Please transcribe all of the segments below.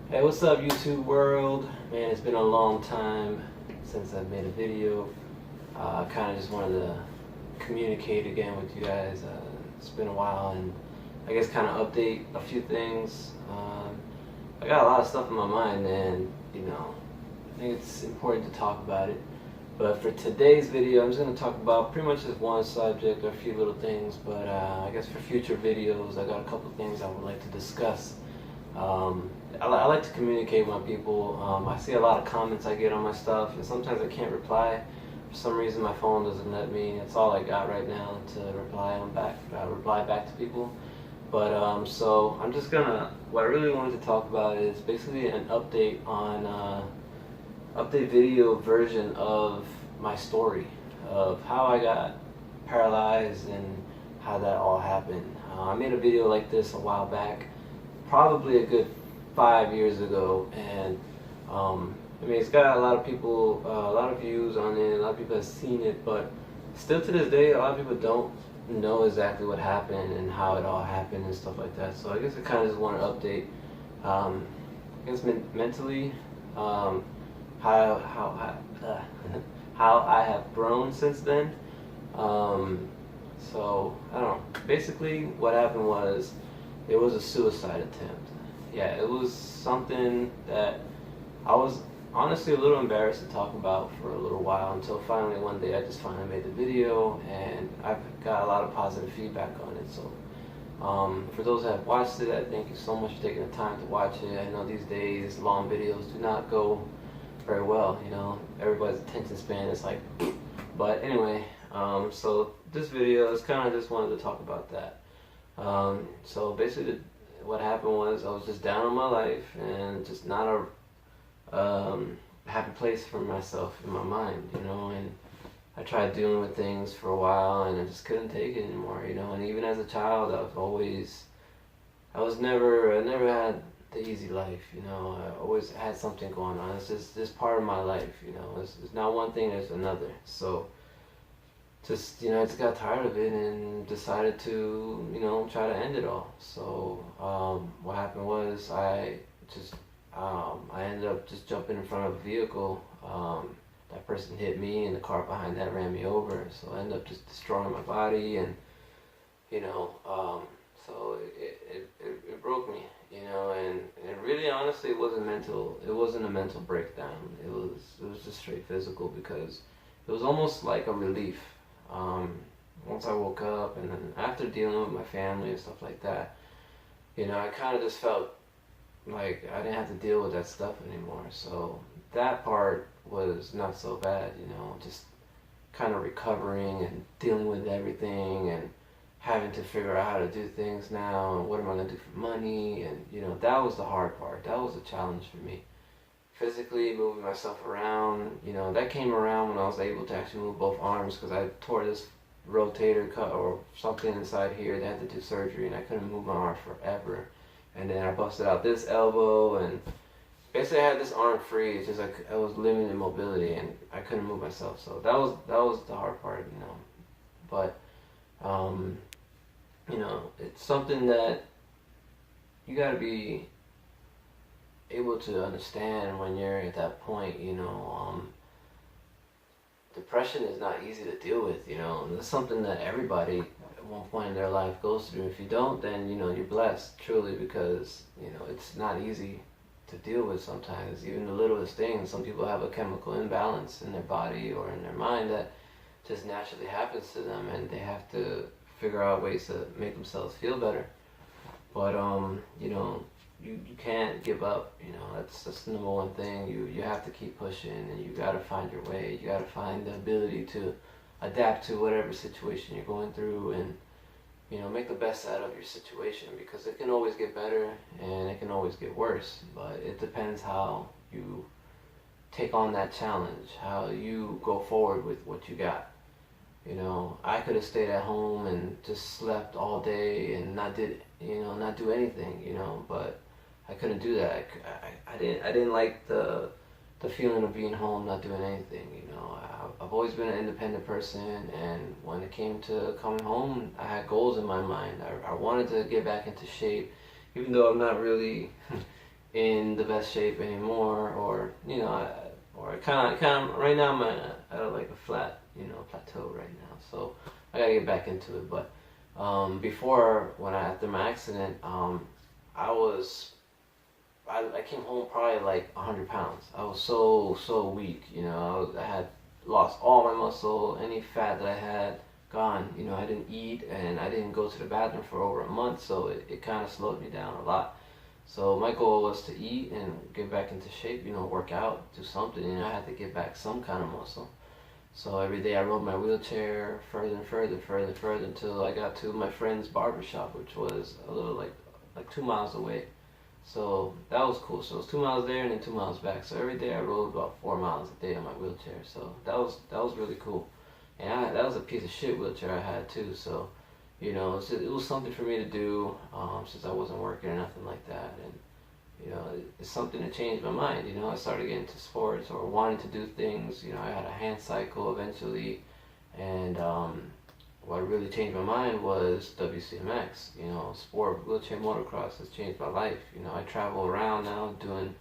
Hey, what's up, YouTube world? Man, it's been a long time since I've made a video. I kind of just wanted to communicate again with you guys. It's been a while, and I guess kind of update a few things. I got a lot of stuff in my mind, and I think it's important to talk about it. But for today's video, I'm just going to talk about pretty much just one subject or a few little things. But I guess for future videos, I got a couple things I would like to discuss. I like to communicate with people. I see a lot of comments I get on my stuff, and sometimes I can't reply. For some reason, my phone doesn't let me. It's all I got right now to reply back to people. But so I'm just gonna. What I really wanted to talk about is basically an update on update video version of my story of how I got paralyzed and how that all happened. I made a video like this a while back, probably a good 5 years ago, and I mean, it's got a lot of people, a lot of views on it, a lot of people have seen it, but still to this day, a lot of people don't know exactly what happened and how it all happened and stuff like that. So I guess I kind of just want to update, I guess mentally, how how I have grown since then. So I don't know. Basically, what happened was it was a suicide attempt. Yeah, it was something that I was honestly a little embarrassed to talk about for a little while, until finally one day I just finally made the video, and I've got a lot of positive feedback on it. So for those that have watched it, I thank you so much for taking the time to watch it. I know these days long videos do not go very well, everybody's attention span is like but anyway, so this video is kind of just wanted to talk about that. So basically what happened was I was just down on my life and just not a happy place for myself in my mind, and I tried dealing with things for a while and I just couldn't take it anymore, and even as a child I never had the easy life, I always had something going on. It's just this part of my life, it's not one thing, it's another. So just I just got tired of it and decided to try to end it all. So what happened was I ended up just jumping in front of a vehicle. That person hit me and the car behind that ran me over, so I ended up just destroying my body, and so it broke me, and it really honestly it wasn't a mental breakdown. It was just straight physical, because it was almost like a relief. Once I woke up, and then after dealing with my family and stuff like that, I kind of just felt like I didn't have to deal with that stuff anymore. So that part was not so bad, just kind of recovering and dealing with everything and having to figure out how to do things now, and what am I going to do for money, and that was the hard part. That was a challenge for me. Physically moving myself around, that came around when I was able to actually move both arms, because I tore this rotator cuff or something inside here. They had to do surgery, and I couldn't move my arm forever. And then I busted out this elbow, and basically I had this arm free. It's just like I was limited in mobility, and I couldn't move myself. So that was the hard part, But it's something that you got to be able to understand when you're at that point. Depression is not easy to deal with, and it's something that everybody at one point in their life goes through. If you don't, then you're blessed truly, because it's not easy to deal with sometimes, even the littlest things. Some people have a chemical imbalance in their body or in their mind that just naturally happens to them, and they have to figure out ways to make themselves feel better. But you can't give up. That's the number one thing. You have to keep pushing, and you got to find your way. You got to find the ability to adapt to whatever situation you're going through, and make the best out of your situation, because it can always get better and it can always get worse. But it depends how you take on that challenge, how you go forward with what you got. I could have stayed at home and just slept all day and not do anything, but I couldn't do that. I didn't like the feeling of being home, not doing anything. I've always been an independent person, and when it came to coming home, I had goals in my mind. I wanted to get back into shape, even though I'm not really in the best shape anymore, or or kind of right now I'm at like a flat, plateau right now. So I gotta get back into it. But before, after my accident, I was I came home probably like 100 pounds. I was so weak. I had lost all my muscle, any fat that I had gone. I didn't eat and I didn't go to the bathroom for over a month, so it kind of slowed me down a lot. So my goal was to eat and get back into shape, work out, do something. I had to get back some kind of muscle. So every day I rode my wheelchair further and further until I got to my friend's barber shop, which was a little like 2 miles away. So that was cool. So it was 2 miles there and then 2 miles back. So every day I rode about 4 miles a day on my wheelchair. So that was really cool. And that was a piece of shit wheelchair I had too. So it was something for me to do since I wasn't working or nothing like that. And it's something that changed my mind. I started getting into sports or wanting to do things. I had a hand cycle eventually, and what really changed my mind was WCMX. Sport wheelchair motocross has changed my life. I travel around now doing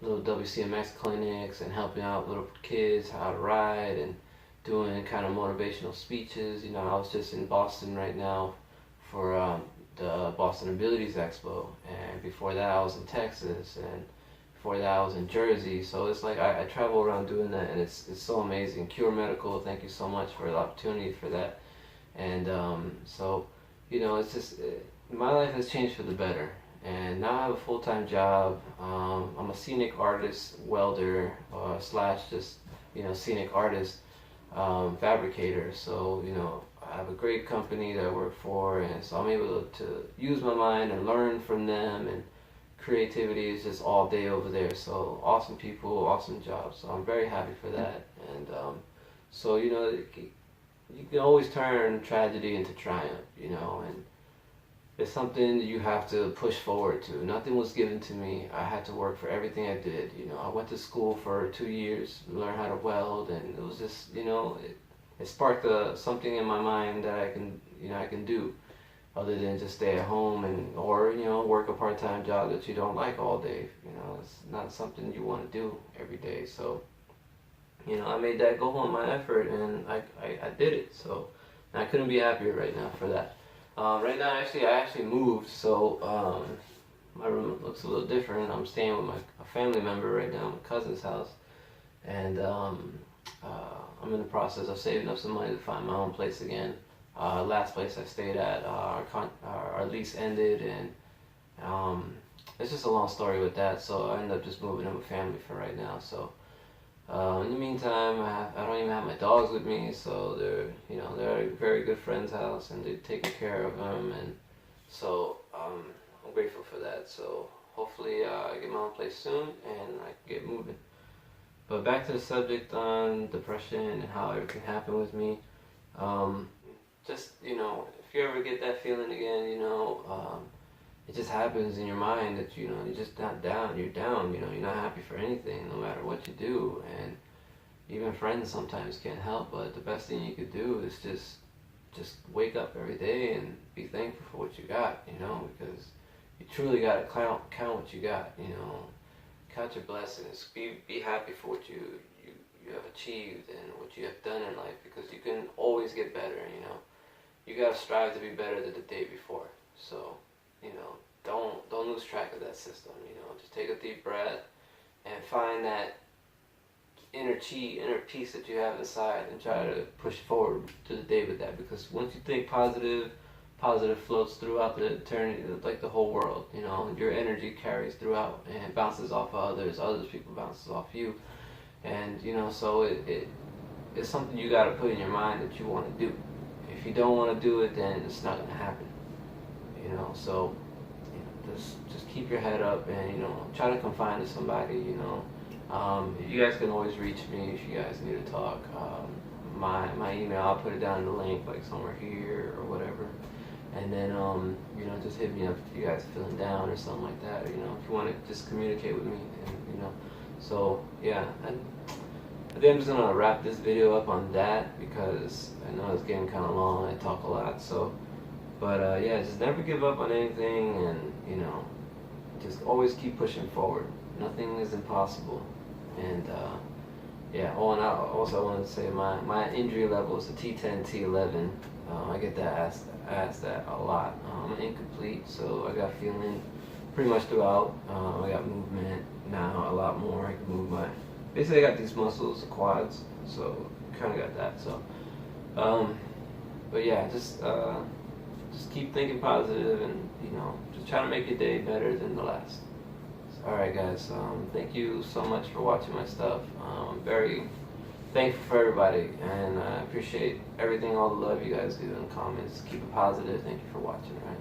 little WCMX clinics and helping out little kids how to ride and doing kind of motivational speeches. I was just in Boston right now for the Boston Abilities Expo, and before that I was in Texas, and before that I was in Jersey. So it's like I travel around doing that, and it's so amazing. Cure Medical, thank you so much for the opportunity for that. And so it's just my life has changed for the better, and now I have a full-time job. I'm a scenic artist, welder, slash just scenic artist, fabricator. So I have a great company that I work for, and so I'm able to use my mind and learn from them, and creativity is just all day over there. So awesome people, awesome jobs. So I'm very happy for that. And so you can always turn tragedy into triumph, and it's something you have to push forward to. Nothing was given to me. I had to work for everything I did. I went to school for 2 years to learn how to weld, and it was just, it sparked something in my mind that I can do, other than just stay at home or work a part-time job that you don't like all day. It's not something you want to do every day. So I made that go on my effort, and I did it. So I couldn't be happier right now for that. Right now, I actually moved, so my room looks a little different. I'm staying with a family member right now, my cousin's house, and I'm in the process of saving up some money to find my own place again. Last place I stayed at, our lease ended, and it's just a long story with that. So I ended up just moving in with family for right now. So. In the meantime, I don't even have my dogs with me, so they're at a very good friend's house, and they're taking care of them, and so I'm grateful for that. So hopefully I get my own place soon and I can get moving. But back to the subject on depression and how everything happened with me. Just if you ever get that feeling again, it just happens in your mind that you're just not down. You're down. You're not happy for anything, no matter what you do. And even friends sometimes can't help. But the best thing you could do is just wake up every day and be thankful for what you got. Because you truly gotta count what you got. Count your blessings. Be happy for what you have achieved and what you have done in life. Because you can always get better. You gotta strive to be better than the day before. So. Don't lose track of that system. Just take a deep breath and find that inner peace that you have inside, and try to push forward to the day with that. Because once you think positive floats throughout the eternity, like the whole world. Your energy carries throughout and bounces off of others. Other people bounces off you, and so it's something you got to put in your mind that you want to do. If you don't want to do it, then it's not going to happen. So just keep your head up, and try to confide to somebody. You guys can always reach me if you guys need to talk. My email, I'll put it down in the link, like somewhere here or whatever. And then just hit me up if you guys are feeling down or something like that. If you want to just communicate with me, and so yeah. I think I'm just gonna wrap this video up on that, because I know it's getting kind of long. I talk a lot, so. But yeah, just never give up on anything, and just always keep pushing forward. Nothing is impossible. And yeah, and I also wanted to say my injury level is a T10, T11. I get that asked that a lot. I'm incomplete, so I got feeling pretty much throughout. I got movement now a lot more. I can move basically I got these muscles, the quads, so kind of got that. So, but yeah, just keep thinking positive, and just try to make your day better than the last. Alright guys, thank you so much for watching my stuff. I'm very thankful for everybody, and I appreciate everything, all the love you guys do in the comments. Keep it positive. Thank you for watching, alright?